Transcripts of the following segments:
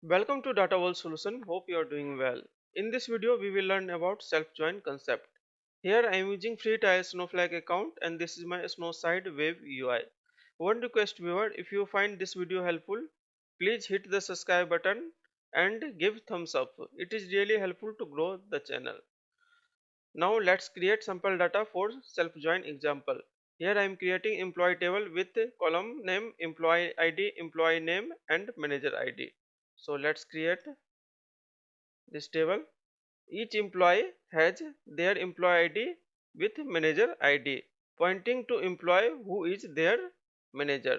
Welcome to Data World Solution. Hope you are doing well. In this video, we will learn about self-join concept. Here I am using free trial Snowflake account and this is my Snowside web UI. One request viewer, if you find this video helpful, please hit the subscribe button and give thumbs up. It is really helpful to grow the channel. Now let's create sample data for self-join example. Here I am creating employee table with column name, employee ID, employee name and manager ID. So let's create this table. Each employee has their employee ID with manager ID pointing to employee who is their manager.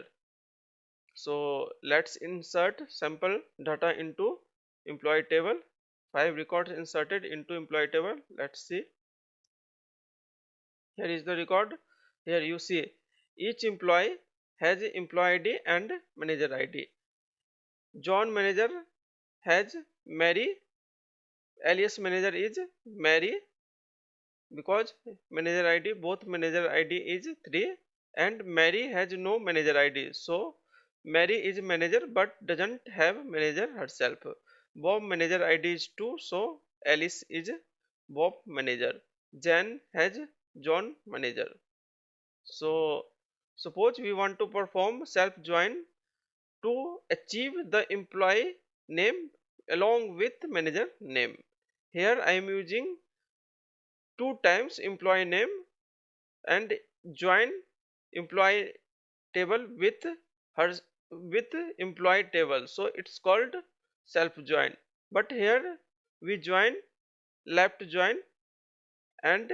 So let's insert sample data into employee table. 5 records inserted into employee table. Let's see. Here is the record. Here you see each employee has employee ID and manager ID. John manager has Mary, alias manager is Mary, because manager ID, both manager ID is 3 and Mary has no manager ID. So Mary is manager but doesn't have manager herself. Bob manager ID is 2, so Alice is Bob manager. Jan has John manager. So suppose we want to perform self join to achieve the employee name along with manager name. Here I am using 2 times employee name and join employee table with her with employee table, so it's called self join. But here we join left join and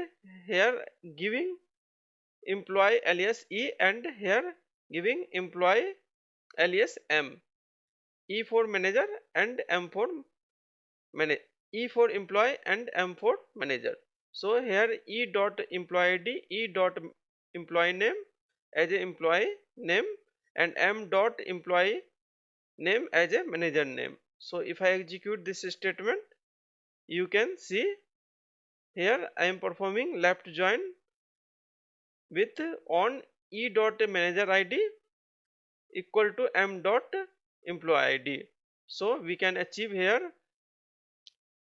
here giving employee alias E and here giving employee alias M. E for manager and M for manage, E for employee and M for manager. So here E dot employee ID, E dot employee name as a employee name and M dot employee name as a manager name. So if I execute this statement, you can see here I am performing left join with on E dot manager ID equal to M dot employee ID. So we can achieve here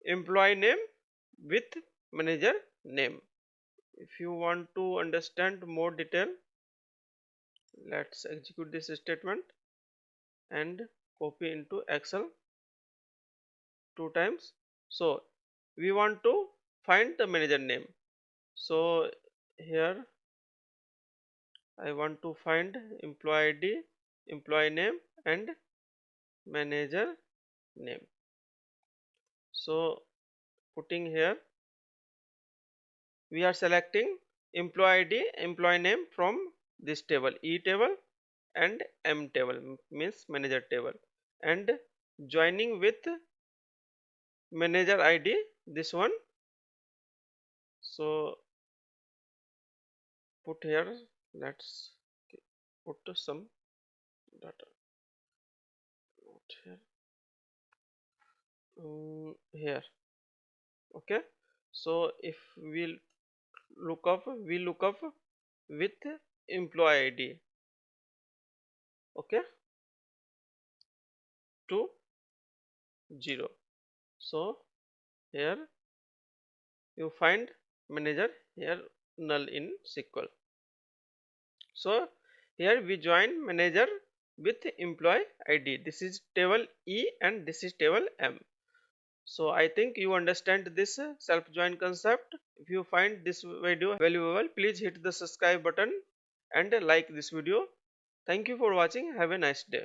employee name with manager name. If you want to understand more detail, let's execute this statement and copy into Excel 2 times. So we want to find the manager name. So here I want to find employee ID, employee name and manager name. So putting here, we are selecting employee ID, employee name from this table, E table and M table, means manager table, and joining with manager ID, this one. So put here, let's put some data out here, here. Okay, so if we look up with employee ID, okay, to 0. So here you find manager, here null in SQL. So here we join manager with employee ID. This is table E and this is table M. So I think you understand this self join concept. If you find this video valuable, please hit the subscribe button and like this video. Thank you for watching. Have a nice day.